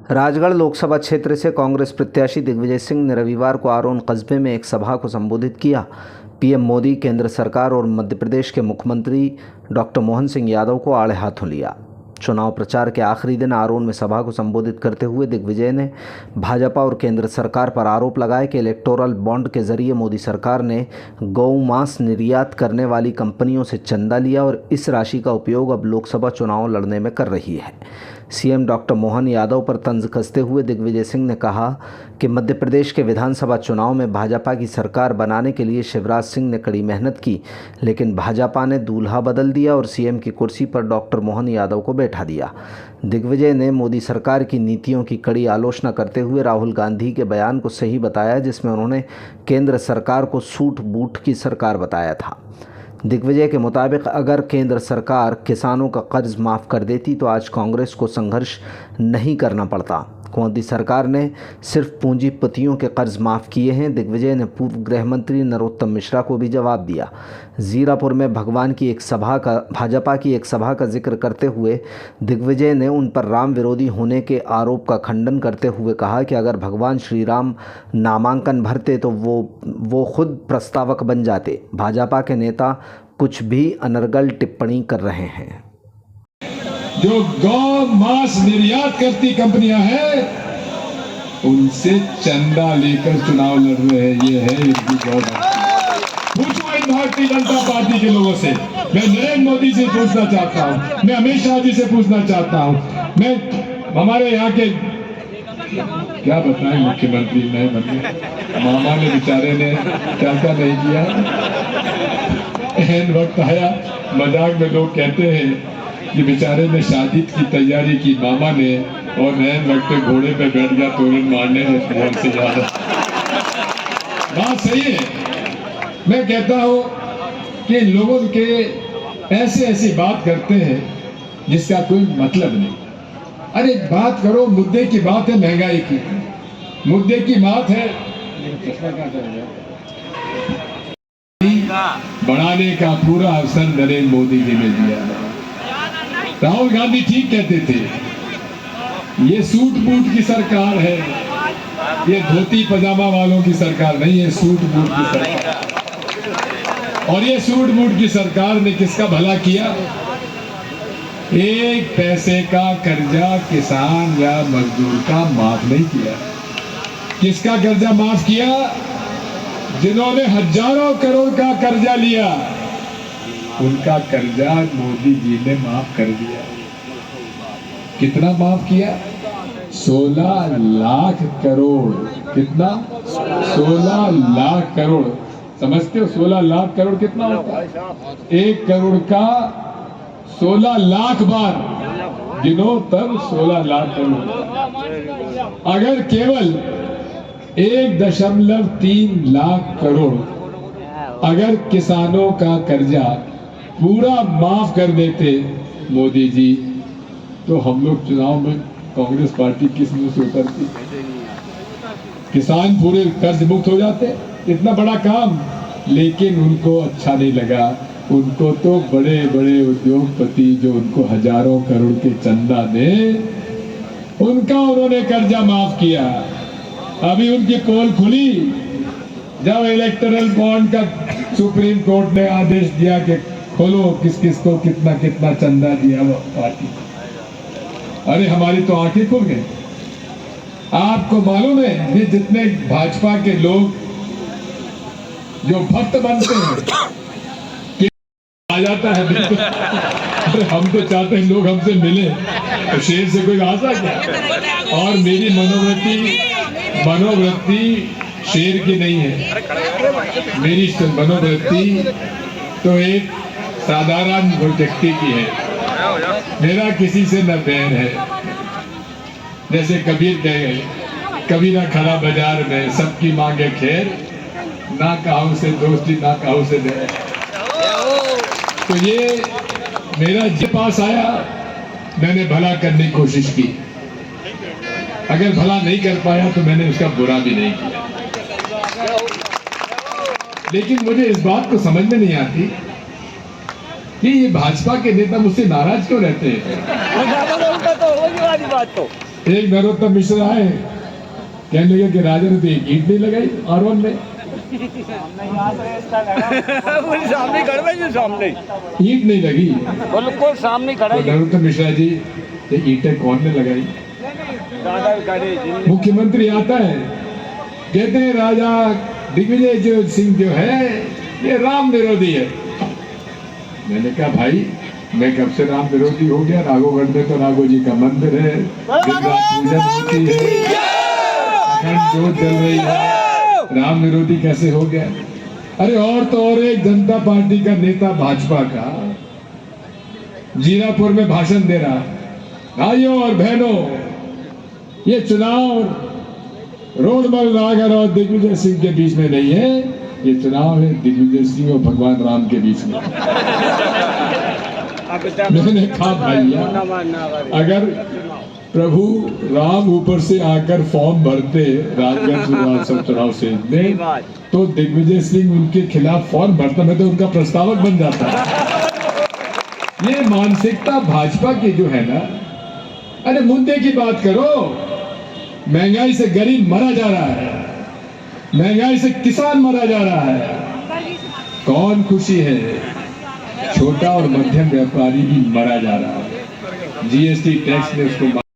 राजगढ़ लोकसभा क्षेत्र से कांग्रेस प्रत्याशी दिग्विजय सिंह ने रविवार को आरोन कस्बे में एक सभा को संबोधित किया। पीएम मोदी, केंद्र सरकार और मध्य प्रदेश के मुख्यमंत्री डॉक्टर मोहन सिंह यादव को आड़े हाथों लिया। चुनाव प्रचार के आखिरी दिन आरोन में सभा को संबोधित करते हुए दिग्विजय ने भाजपा और केंद्र सरकार पर आरोप लगाया कि इलेक्टोरल बॉन्ड के जरिए मोदी सरकार ने गौ मांस निर्यात करने वाली कंपनियों से चंदा लिया और इस राशि का उपयोग अब लोकसभा चुनाव लड़ने में कर रही है। सीएम डॉक्टर मोहन यादव पर तंज कसते हुए दिग्विजय सिंह ने कहा कि मध्य प्रदेश के विधानसभा चुनाव में भाजपा की सरकार बनाने के लिए शिवराज सिंह ने कड़ी मेहनत की, लेकिन भाजपा ने दूल्हा बदल दिया और सीएम की कुर्सी पर डॉक्टर मोहन यादव को बैठा दिया। दिग्विजय ने मोदी सरकार की नीतियों की कड़ी आलोचना करते हुए राहुल गांधी के बयान को सही बताया, जिसमें उन्होंने केंद्र सरकार को सूट बूट की सरकार बताया था। दिग्विजय के मुताबिक अगर केंद्र सरकार किसानों का कर्ज माफ़ कर देती तो आज कांग्रेस को संघर्ष नहीं करना पड़ता। मोदी सरकार ने सिर्फ पूंजीपतियों के कर्ज माफ़ किए हैं। दिग्विजय ने पूर्व गृह मंत्री नरोत्तम मिश्रा को भी जवाब दिया। जीरापुर में भाजपा की एक सभा का जिक्र करते हुए दिग्विजय ने उन पर राम विरोधी होने के आरोप का खंडन करते हुए कहा कि अगर भगवान श्री राम नामांकन भरते तो वो खुद प्रस्तावक बन जाते। भाजपा के नेता कुछ भी अनर्गल टिप्पणी कर रहे हैं। जो गौ मांस निर्यात करती कंपनियां हैं उनसे चंदा लेकर चुनाव लड़ रहे हैं। ये है इनकी गवर्नमेंट। पूछो इन भारतीय जनता पार्टी के लोगों से। मैं नरेंद्र मोदी से पूछना चाहता हूं, मैं अमित शाह जी से पूछना चाहता हूं, मैं हमारे यहाँ के क्या बताएं मुख्यमंत्री नहीं बने, मामा ने बेचारे ने क्या क्या नहीं किया। एहन वक्त आया, मजाक में लोग कहते हैं कि बेचारे ने शादी की तैयारी की मामा ने और नैन वक्त घोड़े पे बैठ गया तोरण मारने में बहुत से ज्यादा। बात सही है। मैं कहता हूं कि लोगों के ऐसी बात करते हैं जिसका कोई मतलब नहीं। अरे बात करो, मुद्दे की बात है, महंगाई की मुद्दे की बात है, बढ़ाने का पूरा अवसर नरेंद्र मोदी जी ने दिया है। राहुल गांधी ठीक कहते थे, ये सूट बूट की सरकार है, ये धोती पजामा वालों की सरकार नहीं है, सूट बूट की सरकार। और ये सूट बूट की सरकार ने किसका भला किया? एक पैसे का कर्जा किसान या मजदूर का माफ नहीं किया। किसका कर्जा माफ किया? जिन्होंने हजारों करोड़ का कर्जा लिया उनका कर्जा मोदी जी ने माफ कर दिया। कितना माफ किया? 16 लाख करोड़। कितना? 16 लाख करोड़। समझते हो 16 लाख करोड़ कितना होता है? 1 करोड़ का 16 लाख बार गिनो तब 16 लाख करोड़। अगर केवल 1.3 लाख करोड़ अगर किसानों का कर्जा पूरा माफ कर देते मोदी जी, तो हम लोग चुनाव में कांग्रेस पार्टी किस मुंह से उतरती? किसान पूरे कर्ज मुक्त हो जाते। इतना बड़ा काम, लेकिन उनको अच्छा नहीं लगा। उनको तो बड़े बड़े उद्योगपति जो उनको हजारों करोड़ के चंदा दे, उनका उन्होंने कर्जा माफ किया। अभी उनकी पोल खुली जब इलेक्टोरल बॉन्ड का सुप्रीम कोर्ट ने आदेश दिया कि खोलो किस किस को कितना कितना चंदा दिया वो पार्टी। अरे हमारी तो आंखें खुल गई। आपको मालूम है ये जितने भाजपा के लोग जो भक्त बनते हैं कि आ जाता है बिल्कुल। अरे हम तो चाहते हैं लोग हमसे मिले, तो शेर से कोई आशा क्या? और मेरी मनोवृत्ति शेर की नहीं है। मेरी मनोवृत्ति तो एक साधारण व्यक्ति की है। मेरा किसी से न बैर है। जैसे कबीर कहे, कभी ना खड़ा बाजार में सबकी मांगे खैर, ना काहू से दोस्ती ना काहू से बैर। तो ये मेरा जे पास आया, मैंने भला करने की कोशिश की। अगर भला नहीं कर पाया तो मैंने उसका बुरा भी नहीं किया। लेकिन मुझे इस बात को समझ में नहीं आती कि ये भाजपा के नेता मुझसे नाराज क्यों रहते हैं। एक नरोत्तम मिश्र आए, कहने लगे कि राजा ने तो एक ईंट नहीं लगाई R1 में। सामने खड़ा है, सामने ईंट नहीं लगी, बिल्कुल सामने खड़ा तो है। नरोत्तम मिश्रा जी, ये ईंटें कौन ने लगाई? दादा खड़े जिनने मुख्यमंत्री आता है, कहते हैं राजा दिग्विजय सिंह जो है ये राम विरोधी है। मैंने कहा भाई, मैं कब से राम विरोधी हो गया? राघोगढ़ में तो राघो जी का मंदिर है, दिन रात पूजन होती है, अखंड ज्योत जल रही है, राम विरोधी कैसे हो गया? अरे और तो और एक जनता पार्टी का नेता भाजपा का जीरापुर में भाषण दे रहा, भाइयों और बहनों, ये चुनाव रोडमल नागर और दिग्विजय सिंह के बीच में नहीं है, ये चुनाव है दिग्विजय सिंह और भगवान राम के बीच में। मैंने कहा भैया, अगर प्रभु राम ऊपर से आकर फॉर्म भरते राजगढ़ विधानसभा चुनाव से में, तो दिग्विजय सिंह उनके खिलाफ फॉर्म भरता, मैं तो उनका प्रस्तावक बन जाता। ये मानसिकता भाजपा की जो है ना, अरे मुद्दे की बात करो। महंगाई से गरीब मरा जा रहा है, महंगाई से किसान मरा जा रहा है, कौन खुशी है? छोटा और मध्यम व्यापारी भी मरा जा रहा है। जीएसटी टैक्स ने उसको